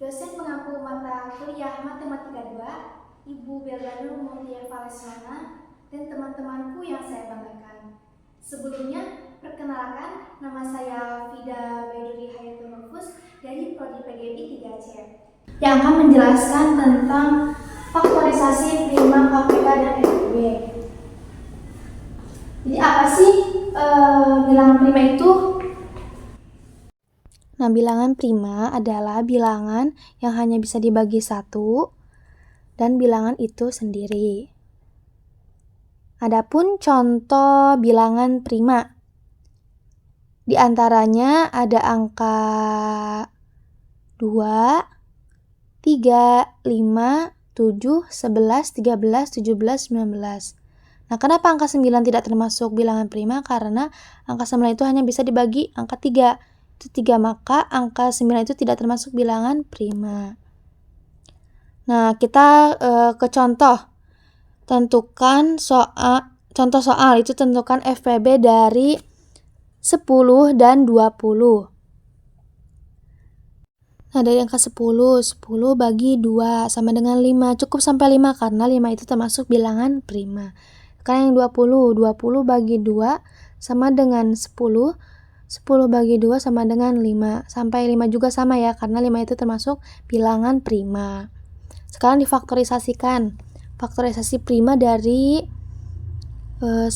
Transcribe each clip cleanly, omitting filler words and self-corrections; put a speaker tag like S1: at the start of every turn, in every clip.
S1: Dosen pengampu mata kuliah Matematika 2, Ibu Beldanur Montieva Lesmana, dan teman-temanku yang saya banggakan. Sebelumnya, perkenalkan, nama saya Fida Baiduri Hayatul Mahfuz dari Prodi PGB 3C, yang akan menjelaskan tentang faktorisasi prima KPK dan FPB. Jadi apa sih bilangan prima itu?
S2: Nah, bilangan prima adalah bilangan yang hanya bisa dibagi satu dan bilangan itu sendiri. Adapun contoh bilangan prima, di antaranya ada angka 2, 3, 5, 7, 11, 13, 17, 19. Nah, kenapa angka 9 tidak termasuk bilangan prima? Karena angka 9 itu hanya bisa dibagi angka 3. Itu 3, maka angka 9 itu tidak termasuk bilangan prima. Nah, kita ke contoh. Tentukan contoh soal itu tentukan FPB dari 10 dan 20. Nah, dari angka 10 bagi 2 sama dengan 5. Cukup sampai 5 karena 5 itu termasuk bilangan prima. Sekarang yang 20 bagi 2 sama dengan 10 bagi 2 sama dengan 5. Sampai 5 juga sama ya, karena 5 itu termasuk bilangan prima. Sekarang difaktorisasikan. Faktorisasi prima dari 10.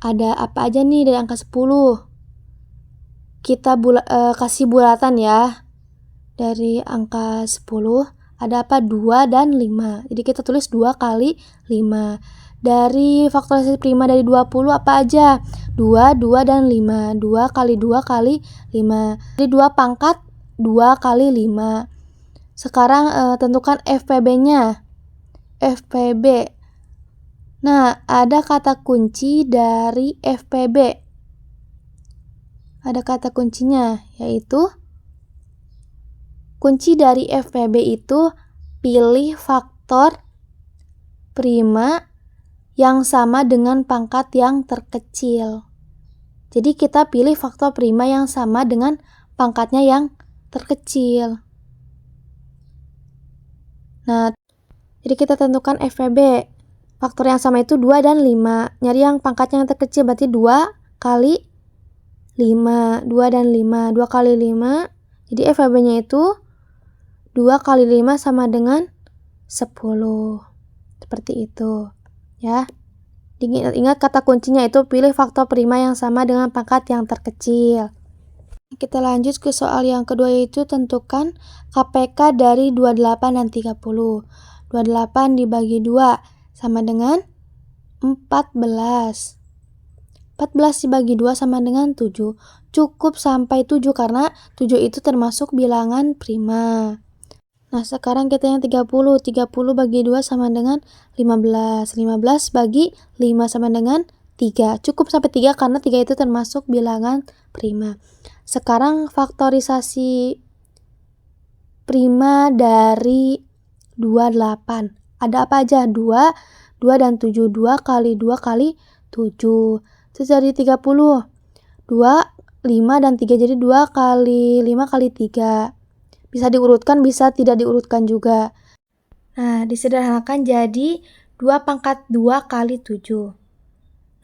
S2: Ada apa aja nih dari angka 10? Kita kasih bulatan ya. Dari angka 10 ada apa? 2 dan 5. Jadi kita tulis 2 kali 5. Dari faktorisasi prima dari 20 apa aja? 2, 2 dan 5. 2 kali 2 kali 5. Jadi 2 pangkat 2 kali 5. Sekarang tentukan FPB-nya. FPB. Nah, ada kata kunci dari FPB. Ada kata kuncinya, yaitu kunci dari FPB itu pilih faktor prima yang sama dengan pangkat yang terkecil. Jadi kita pilih faktor prima yang sama dengan pangkatnya yang terkecil. Nah, jadi kita tentukan FPB. Faktor yang sama itu 2 dan 5. Nyari yang pangkatnya yang terkecil, berarti 2 kali 5. 2 dan 5. 2 kali 5. Jadi FPB-nya itu 2 kali 5 sama dengan 10. Seperti itu. Ya. Ingat kata kuncinya itu pilih faktor prima yang sama dengan pangkat yang terkecil. Kita lanjut ke soal yang kedua, yaitu tentukan KPK dari 28 dan 30. 28 dibagi 2 sama dengan 14. 14 dibagi 2 sama dengan 7. Cukup sampai 7 karena 7 itu termasuk bilangan prima. Nah, sekarang kita yang 30. 30 bagi 2 sama dengan 15. 15 bagi 5 sama dengan 3. Cukup sampai 3 karena 3 itu termasuk bilangan prima. Sekarang faktorisasi prima dari 28. Ada apa aja? 2 dan 7. 2 kali 2 kali 7. Itu jadi 30. 2, 5 dan 3. Jadi 2 kali 5 kali 3. Bisa diurutkan, bisa tidak diurutkan juga. Nah, disederhanakan jadi 2 pangkat 2 kali 7.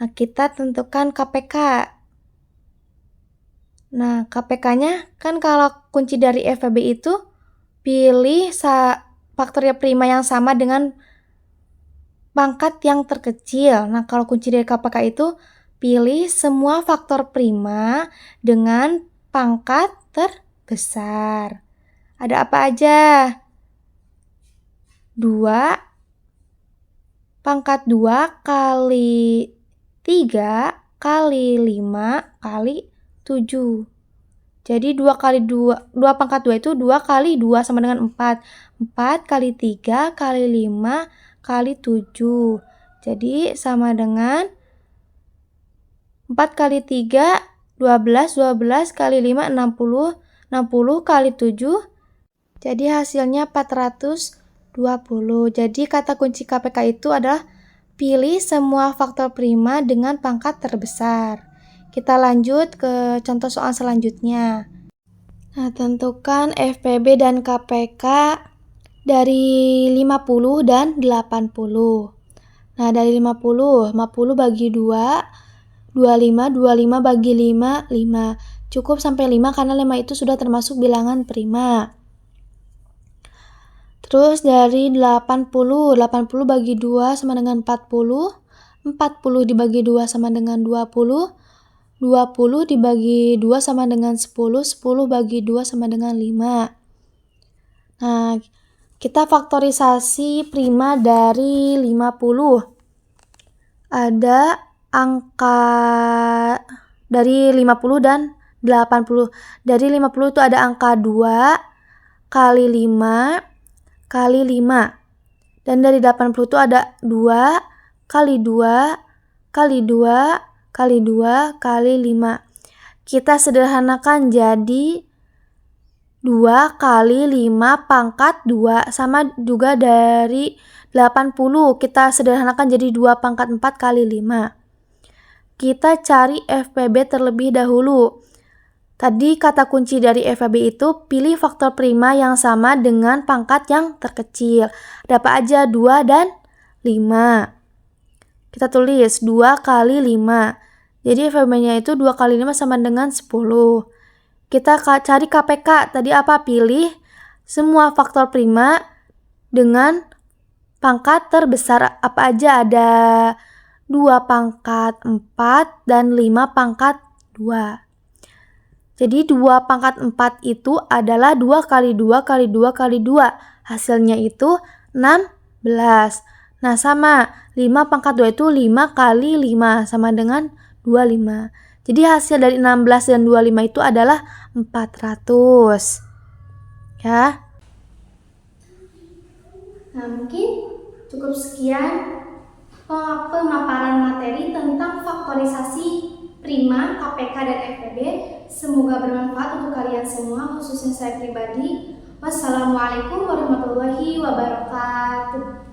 S2: Nah, kita tentukan KPK. Nah, KPK-nya kan kalau kunci dari FPB itu pilih faktor prima yang sama dengan pangkat yang terkecil. Nah, kalau kunci dari KPK itu pilih semua faktor prima dengan pangkat terbesar. Ada apa aja? 2 pangkat 2 kali 3 kali 5 kali 7. Jadi 2 kali 2 pangkat 2 itu 2 kali 2 sama dengan 4. 4 kali 3 kali 5 kali 7. Jadi sama dengan 4 kali 3 12, 12 kali 5 60, 60 kali 7. Jadi hasilnya 420. Jadi kata kunci KPK itu adalah pilih semua faktor prima dengan pangkat terbesar. Kita lanjut ke contoh soal selanjutnya. Nah, tentukan FPB dan KPK dari 50 dan 80. Nah, dari 50 bagi 2, 25 bagi 5, 5. Cukup sampai 5 karena 5 itu sudah termasuk bilangan prima. Terus dari 80 bagi 2 sama dengan 40 dibagi 2 sama dengan 20 dibagi 2 sama dengan 10 bagi 2 sama dengan 5. Nah, kita faktorisasi prima dari 50. Ada angka dari 50 dan 80. Dari 50 itu ada angka 2 kali 5 kali 5. Dan dari 80 itu ada 2 kali 2 kali 2 kali 2 kali 5. Kita sederhanakan jadi 2 kali 5 pangkat 2 sama juga dari 80. Kita sederhanakan jadi 2 pangkat 4 kali 5. Kita cari FPB terlebih dahulu. Tadi kata kunci dari FPB itu pilih faktor prima yang sama dengan pangkat yang terkecil. Ada apa aja? 2 dan 5. Kita tulis 2 kali 5. Jadi FPB-nya itu 2 kali 5 sama dengan 10. Kita cari KPK. Tadi apa? Pilih semua faktor prima dengan pangkat terbesar. Apa aja? Ada 2 pangkat 4 dan 5 pangkat 2. Jadi 2 pangkat 4 itu adalah 2 kali 2 kali 2 kali 2. Hasilnya itu 16. Nah, sama 5 pangkat 2 itu 5 kali 5 sama dengan 25. Jadi hasil dari 16 dan 25 itu adalah 400. Ya.
S1: Nah, mungkin cukup sekian pemaparan materi tentang faktorisasi prima, KPK, dan FPB. Semoga bermanfaat untuk kalian semua, khususnya saya pribadi. Wassalamualaikum warahmatullahi wabarakatuh.